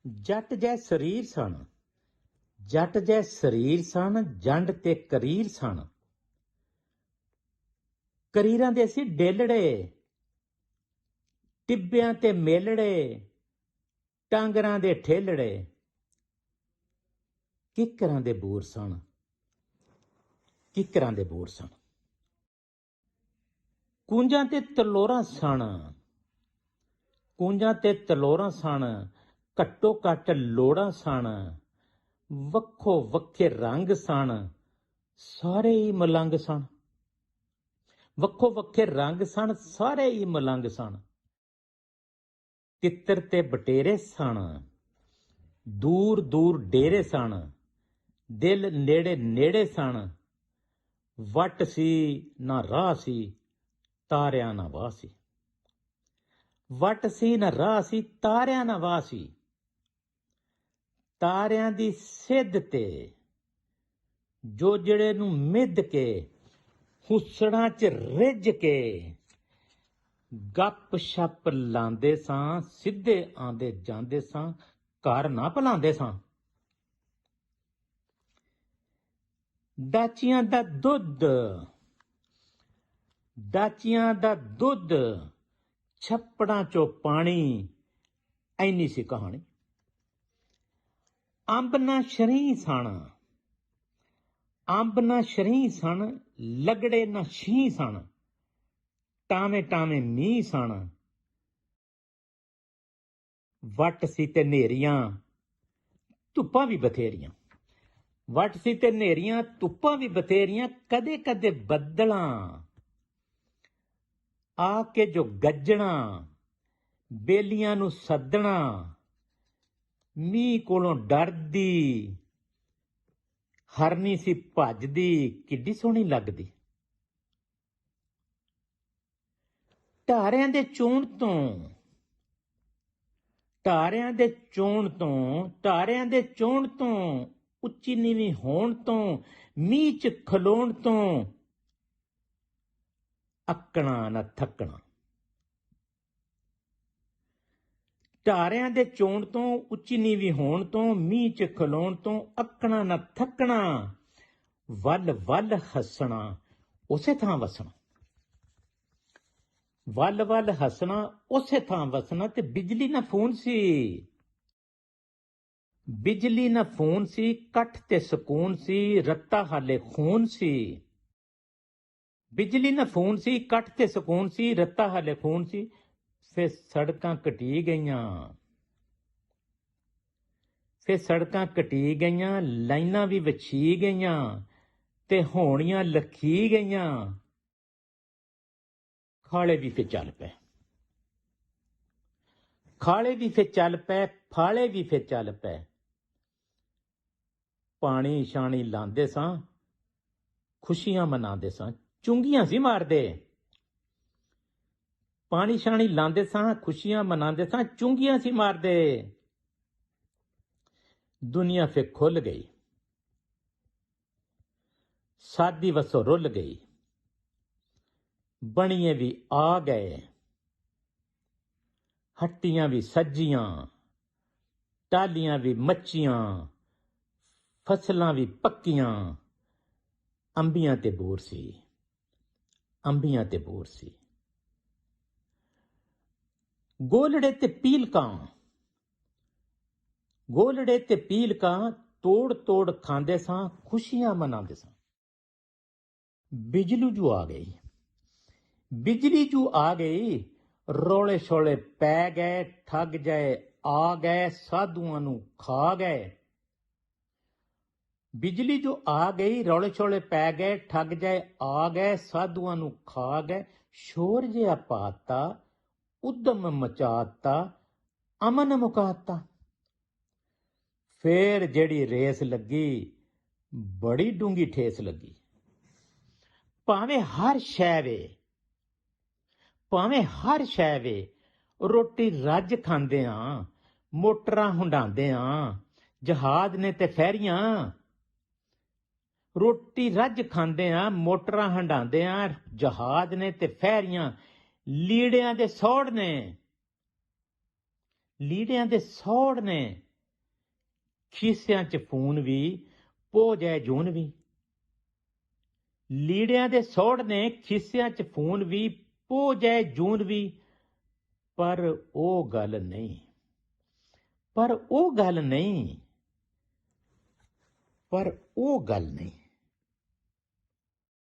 ਜੱਟ ਜੈ ਸਰੀਰ ਸਨ, ਜੱਟ ਜੈ ਸਰੀਰ ਸਨ, ਜੰਡ ਤੇ ਕਰੀਰ ਸਨ। ਕਰੀਰਾਂ ਦੇ ਸੀ ਡੇਲੜੇ, ਟਿੱਬਿਆਂ ਤੇ ਮੇਲੜੇ, ਟਾਂਗਰਾਂ ਦੇ ਠੇਲੜੇ। ਕਿੱਕਰਾਂ ਦੇ ਬੂਰ ਸਨ, ਕਿੱਕਰਾਂ ਦੇ ਬੂਰ ਸਨ। ਕੂੰਜਾਂ ਤੇ ਤਲੋਰਾਂ ਸਨ, ਕੂੰਜਾਂ ਤੇ ਤਲੋਰਾਂ ਸਨ। ਘੱਟੋ ਘੱਟ ਲੋੜਾਂ ਸਨ, ਵੱਖੋ ਵੱਖੇ ਰੰਗ ਸਨ, ਸਾਰੇ ਹੀ ਮਲੰਗ ਸਨ। ਵੱਖੋ ਵੱਖੇ ਰੰਗ ਸਨ, ਸਾਰੇ ਹੀ ਮਲੰਗ ਸਨ। ਤਿੱਤਰ ਤੇ ਬਟੇਰੇ ਸਨ, ਦੂਰ ਦੂਰ ਡੇਰੇ ਸਨ। ਦਿਲ ਨੇੜੇ ਨੇੜੇ ਸਨ, ਵੱਟ ਸੀ ਨਾ ਰਾਹ ਸੀ, ਤਾਰਿਆਂ ਨਾ ਵਾਹ ਸੀ। ਵੱਟ ਸੀ ਨਾ ਰਾਹ ਸੀ, ਤਾਰਿਆਂ ਨਾ ਵਾਹ ਸੀ। ਤਾਰਿਆਂ ਦੀ ਸਿੱਧ ਤੇ ਜੋਜੜੇ ਨੂੰ ਮਿੱਧ ਕੇ, ਹੁਸੜਾਂ 'ਚ ਰਿੱਝ ਕੇ, ਗੱਪ ਛੱਪ ਲਾਂਦੇ ਸਾਂ। ਸਿੱਧੇ ਆਂਦੇ ਜਾਂਦੇ ਸਾਂ, ਘਰ ਨਾ ਭੁਲਾਂਦੇ ਸਾਂ। ਡਾਚੀਆਂ ਦਾ ਦੁੱਧ, ਡਾਚੀਆਂ ਦਾ ਦੁੱਧ, ਛੱਪੜਾਂ 'ਚੋਂ ਪਾਣੀ, ਐਨੀ ਸੀ ਕਹਾਣੀ। ਅੰਬ ਨਾ ਸ਼ਰੀਂ ਸਣ, ਅੰਬ ਨਾ ਸ਼ਰੀਂ ਸਣ, ਲਗੜੇ ਨਾ ਛੀਂ ਸਣ। ਟਾਵੇਂ ਟਾਵੇਂ ਮੀਂਹ ਸਣ, ਵੱਟ ਸੀ ਤੇ ਨੇਰੀਆਂ, ਧੁੱਪਾਂ ਵੀ ਬਥੇਰੀਆਂ। ਵੱਟ ਸੀ ਤੇ ਨੇਰੀਆਂ, ਧੁੱਪਾਂ ਵੀ ਬਥੇਰੀਆਂ। ਕਦੇ ਕਦੇ ਬੱਦਲਾਂ ਆ ਕੇ ਜੋ ਗੱਜਣਾ, ਬੇਲੀਆਂ ਨੂੰ ਸੱਦਣਾ। ਮੀਂਹ ਕੋਲੋਂ ਡਰਦੀ ਹਰਨੀ ਸੀ ਭੱਜਦੀ, ਕਿੱਡੀ ਸੋਹਣੀ ਲੱਗਦੀ। ਢਾਰਿਆਂ ਦੇ ਚੋਣ ਤੋਂ, ਢਾਰਿਆਂ ਦੇ ਚੋਣ ਤੋਂ, ਢਾਰਿਆਂ ਦੇ ਚੋਣ ਤੋਂ, ਉੱਚੀ ਨੀਵੀਂ ਹੋਣ ਤੋਂ, ਮੀਂਹ 'ਚ ਖਲੋਣ ਤੋਂ, ਅੱਕਣਾ ਨਾ ਥੱਕਣਾ। ਢਾਰਿਆਂ ਦੇ ਚੋਣ ਤੋਂ, ਉੱਚੀ ਨੀਵੀਂ ਹੋਣ ਤੋਂ, ਮੀਂਹ 'ਚ ਖਲੋਣ ਤੋਂ, ਅੱਕਣਾ ਨਾ ਥੱਕਣਾ। ਵੱਲ ਵੱਲ ਹੱਸਣਾ, ਉਸੇ ਥਾਂ ਵਸਣਾ। ਵੱਲ ਵੱਲ ਹੱਸਣਾ, ਉਸੇ ਥਾਂ ਵਸਣਾ। ਤੇ ਬਿਜਲੀ ਨਾ ਫੋਨ ਸੀ, ਬਿਜਲੀ ਨਾ ਫੋਨ ਸੀ, ਕੱਠ ਤੇ ਸਕੂਨ ਸੀ, ਰੱਤਾ ਹਾਲੇ ਖੂਨ ਸੀ। ਬਿਜਲੀ ਨਾ ਫੋਨ ਸੀ, ਕੱਠ ਤੇ ਸਕੂਨ ਸੀ, ਰੱਤਾ ਹਾਲੇ ਖੂਨ ਸੀ। ਫਿਰ ਸੜਕਾਂ ਘਟੀ ਗਈਆਂ, ਫਿਰ ਸੜਕਾਂ ਘਟੀ ਗਈਆਂ, ਲਾਈਨਾਂ ਵੀ ਵਿਛੀ ਗਈਆਂ, ਤੇ ਹੋਣੀਆਂ ਲਖੀ ਗਈਆਂ। ਖਾਲੇ ਵੀ ਫਿਰ ਚੱਲ ਪਏ, ਖਾਲੇ ਵੀ ਫਿਰ ਚੱਲ ਪਏ, ਫਾਲੇ ਵੀ ਫਿਰ ਚੱਲ ਪਏ। ਪਾਣੀ ਛਾਣੀ ਲਾਂਦੇ ਸਾਂ, ਖੁਸ਼ੀਆਂ ਮਨਾਉਂਦੇ ਸਾਂ। ਚੁੰਗੀਆਂ ਸੀ ਮਾਰਦੇ, ਪਾਣੀ ਛਾਣੀ ਲਾਂਦੇ ਸਾਂ, ਖੁਸ਼ੀਆਂ ਮਨਾਉਂਦੇ ਸਾਂ। ਚੁੰਗੀਆਂ ਸੀ ਮਾਰਦੇ। ਦੁਨੀਆ ਫਿਰ ਖੁੱਲ ਗਈ, ਸਾਦੀ ਵਸੋਂ ਰੁੱਲ ਗਈ। ਬਣੀਏ ਵੀ ਆ ਗਏ, ਹੱਟੀਆਂ ਵੀ ਸੱਜੀਆਂ, ਟਾਹਲੀਆਂ ਵੀ ਮੱਚੀਆਂ, ਫਸਲਾਂ ਵੀ ਪੱਕੀਆਂ। ਅੰਬੀਆਂ ਤੇ ਬੂਰ ਸੀ, ਅੰਬੀਆਂ ਤੇ ਬੂਰ ਸੀ। ਗੋਲੜੇ ਤੇ ਪੀਲਕਾਂ, ਗੋਲੜੇ ਤੇ ਪੀਲਕਾਂ, ਤੋੜ ਤੋੜ ਖਾਂਦੇ ਸਾਂ, ਖੁਸ਼ੀਆਂ ਮਨਾਉਂਦੇ ਸਾਂ। ਬਿਜਲੀ ਜੂ ਆ ਗਈ, ਬਿਜਲੀ ਜੂ ਆ ਗਈ। ਰੌਲੇ ਛੋਲੇ ਪੈ ਗਏ, ਠੱਗ ਜਾਏ ਆ ਗਏ, ਸਾਧੂਆਂ ਨੂੰ ਖਾ ਗਏ। ਬਿਜਲੀ ਜੋ ਆ ਗਈ, ਰੌਲੇ ਛੋਲੇ ਪੈ ਗਏ, ਠੱਗ ਜਾਏ ਆ ਗਏ, ਸਾਧੂਆਂ ਨੂੰ ਖਾ ਗਏ। ਸ਼ੋਰ ਜਿਹਾ ਪਾਤਾ, ਉਦਮ ਮਚਾਤਾ, ਅਮਨ ਮੁਕਾਤਾ। ਫੇਰ ਜਿਹੜੀ ਰੇਸ ਲੱਗੀ, ਬੜੀ ਡੂੰਗੀ ਠੇਸ ਲੱਗੀ। ਭਾਵੇਂ ਹਰ ਸ਼ੈ ਵੇ, ਭਾਵੇਂ ਹਰ ਸ਼ੈ ਵੇ, ਰੋਟੀ ਰੱਜ ਖਾਂਦੇ ਆਂ, ਮੋਟਰਾਂ ਹੁੰਡਾਉਂਦੇ ਆਂ, ਜਹਾਜ਼ ਨੇ ਤੇ ਫੈਰੀਆਂ। ਰੋਟੀ ਰੱਜ ਖਾਂਦੇ ਆਂ, ਮੋਟਰਾਂ ਹੰਡਾਉਂਦੇ ਆਂ, ਜਹਾਜ਼ ਨੇ ਤੇ ਫੈਰੀਆਂ। ਲੀੜਿਆਂ ਦੇ ਸੌੜ ਨੇ, ਲੀੜਿਆਂ ਦੇ ਸੌੜ ਨੇ, ਖੀਸਿਆਂ 'ਚ ਫੂਨ ਵੀ ਪੋ ਜਾਏ ਜੂਨ ਵੀ। ਲੀੜਿਆਂ ਦੇ ਸੌੜ ਨੇ ਖੀਸਿਆਂ 'ਚ ਫੂਨ ਵੀ ਪੋ ਜਾਏ ਜੂਨ ਵੀ। ਪਰ ਉਹ ਗੱਲ ਨਹੀਂ, ਪਰ ਉਹ ਗੱਲ ਨਹੀਂ, ਪਰ ਉਹ ਗੱਲ ਨਹੀਂ।